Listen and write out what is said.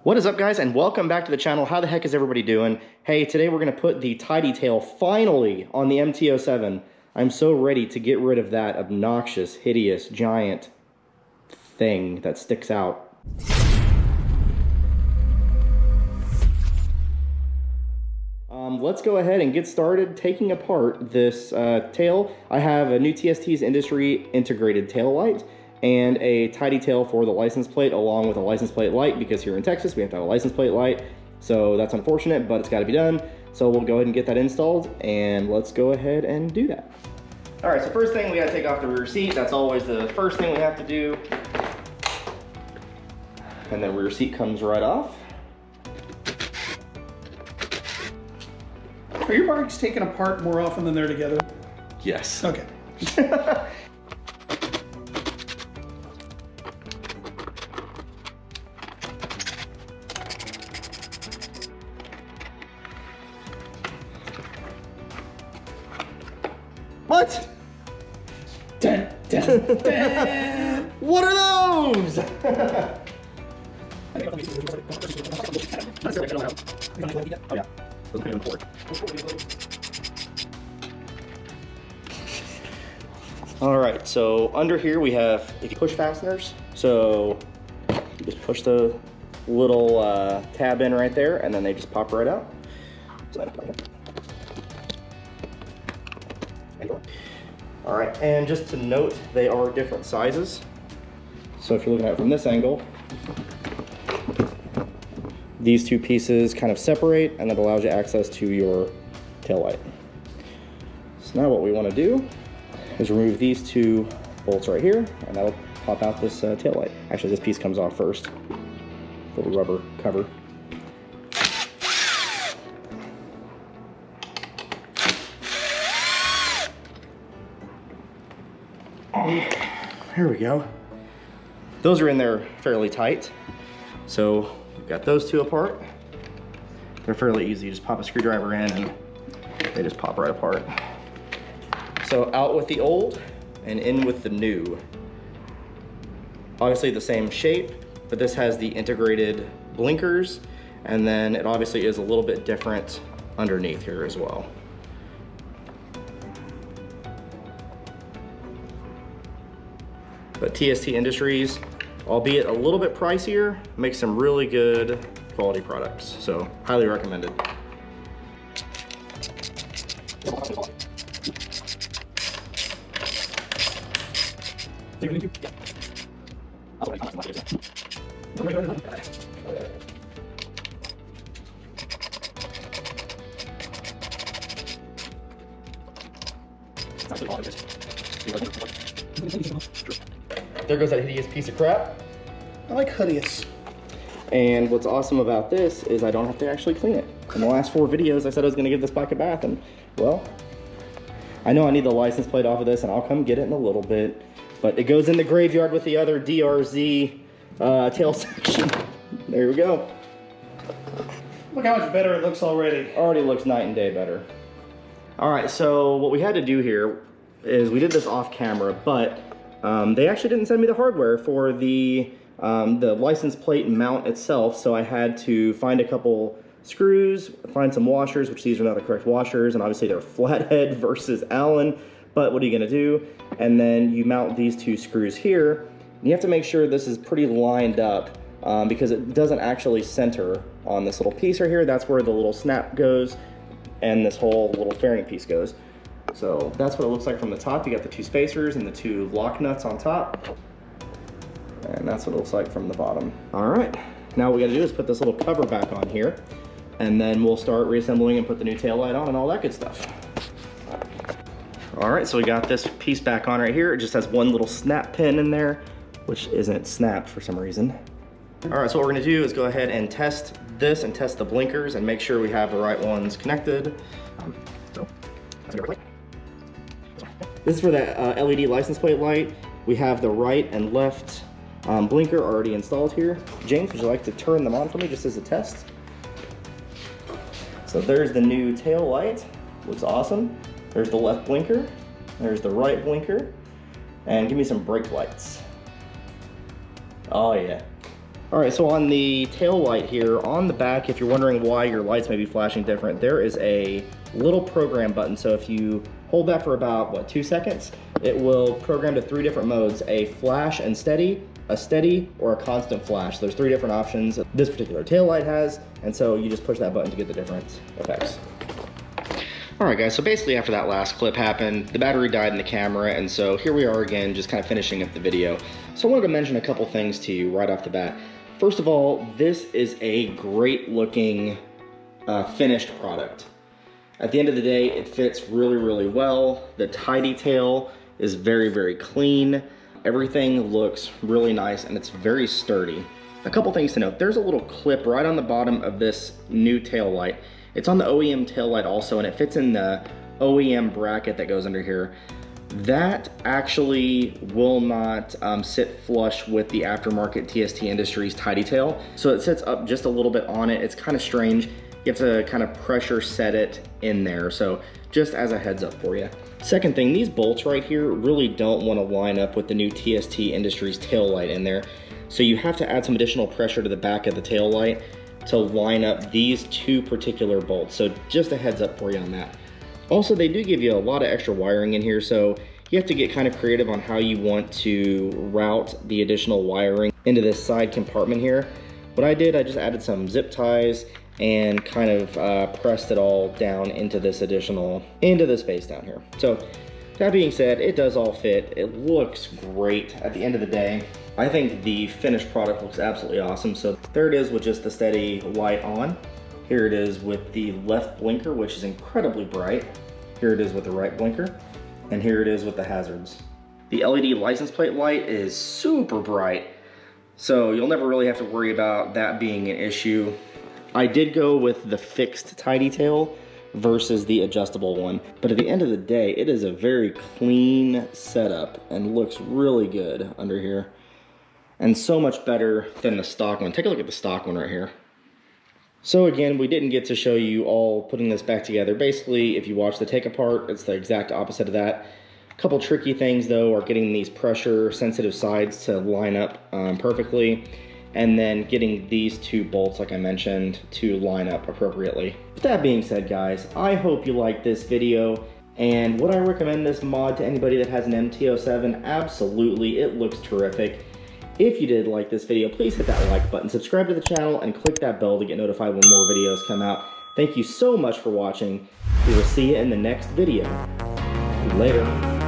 What is up, guys, and welcome back to the channel. How the heck is everybody doing? Hey, today we're going to put the tidy tail finally on the MT07. I'm so ready to get rid of that obnoxious, hideous, giant thing that sticks out. Let's go ahead and get started taking apart this tail. I have a new TST's industry integrated tail light and a tidy tail for the license plate, along with a license plate light, because here in Texas we have to have a license plate light. So that's unfortunate, but it's got to be done. So we'll go ahead and get that installed, and let's go ahead and do that. All right, so first thing, we got to take off the rear seat. That's always the first thing we have to do. And then rear seat comes right off. Are your bikes taken apart more often than they're together? Yes. Okay. What? Dun, dun, dun. What are those? Oh, yeah. All right, so under here we have, if you push fasteners, so you just push the little tab in right there, and then they just pop right out. All right, and just to note, they are different sizes. So if you're looking at it from this angle, these two pieces kind of separate, and that allows you access to your tail light. So now what we want to do is remove these two bolts right here, and that'll pop out this tail light. Actually, this piece comes off first, little rubber cover. Here we go. Those are in there fairly tight. So we've got those two apart. They're fairly easy. You just pop a screwdriver in and they just pop right apart. So out with the old and in with the new. Obviously the same shape, but this has the integrated blinkers, and then it obviously is a little bit different underneath here as well. But TST Industries, albeit a little bit pricier, makes some really good quality products. So highly recommended. There goes that hideous piece of crap. I like hideous. And what's awesome about this is I don't have to actually clean it. In the last 4 videos, I said I was gonna give this bike a bath, and well, I know I need the license plate off of this, and I'll come get it in a little bit, but it goes in the graveyard with the other DRZ tail section. There we go. Look how much better it looks already. Already looks night and day better. All right, so what we had to do here is we did this off camera, but they actually didn't send me the hardware for the license plate mount itself, so I had to find a couple screws, find some washers, which these are not the correct washers, and obviously they're flathead versus Allen, but what are you gonna do? And then you mount these 2 screws here, and you have to make sure this is pretty lined up because it doesn't actually center on this little piece right here. That's where the little snap goes, and this whole little fairing piece goes. So that's what it looks like from the top. You got the 2 spacers and the 2 lock nuts on top. And that's what it looks like from the bottom. All right, now what we gotta do is put this little cover back on here, and then we'll start reassembling and put the new tail light on and all that good stuff. All right, so we got this piece back on right here. It just has one little snap pin in there, which isn't snapped for some reason. All right, so what we're gonna do is go ahead and test this and test the blinkers and make sure we have the right ones connected. This is for the LED license plate light. We have the right and left blinker already installed here. James, would you like to turn them on for me just as a test? So there's the new tail light. Looks awesome. There's the left blinker. There's the right blinker. And give me some brake lights. Oh yeah. All right, so on the tail light here, on the back, if you're wondering why your lights may be flashing different, there is a little program button. So if you hold that for about, what, 2 seconds, it will program to 3 different modes: a flash and steady, a steady, or a constant flash. There's 3 different options this particular tail light has, and so you just push that button to get the different effects. All right, guys, so basically after that last clip happened, the battery died in the camera, and so here we are again, just kind of finishing up the video. So I wanted to mention a couple things to you right off the bat. First of all, this is a great looking finished product. At the end of the day, it fits really, really well. The tidy tail is very, very clean. Everything looks really nice, and it's very sturdy. A couple things to note: there's a little clip right on the bottom of this new tail light. It's on the OEM tail light also, and it fits in the OEM bracket that goes under here. That actually will not sit flush with the aftermarket TST Industries tidy tail. So it sits up just a little bit on it. It's kind of strange. You have to kind of pressure set it in there. So just as a heads up for you. Second thing, these bolts right here really don't want to line up with the new TST Industries tail light in there. So you have to add some additional pressure to the back of the tail light to line up these 2 particular bolts. So just a heads up for you on that. Also, they do give you a lot of extra wiring in here, so you have to get kind of creative on how you want to route the additional wiring into this side compartment here. What I did, I just added some zip ties and kind of pressed it all down into this space down here. So that being said, it does all fit. It looks great at the end of the day. I think the finished product looks absolutely awesome. So there it is with just the steady light on. Here it is with the left blinker, which is incredibly bright. Here it is with the right blinker. And here it is with the hazards. The LED license plate light is super bright, so you'll never really have to worry about that being an issue. I did go with the fixed tidy tail versus the adjustable one, but at the end of the day, it is a very clean setup and looks really good under here. And so much better than the stock one. Take a look at the stock one right here. So again, we didn't get to show you all putting this back together. Basically, if you watch the take apart, it's the exact opposite of that. A couple tricky things though are getting these pressure sensitive sides to line up perfectly, and then getting these 2 bolts, like I mentioned, to line up appropriately. With that being said, guys, I hope you liked this video. And would I recommend this mod to anybody that has an MT07? Absolutely, it looks terrific. If you did like this video, please hit that like button, subscribe to the channel, and click that bell to get notified when more videos come out. Thank you so much for watching. We will see you in the next video. Later.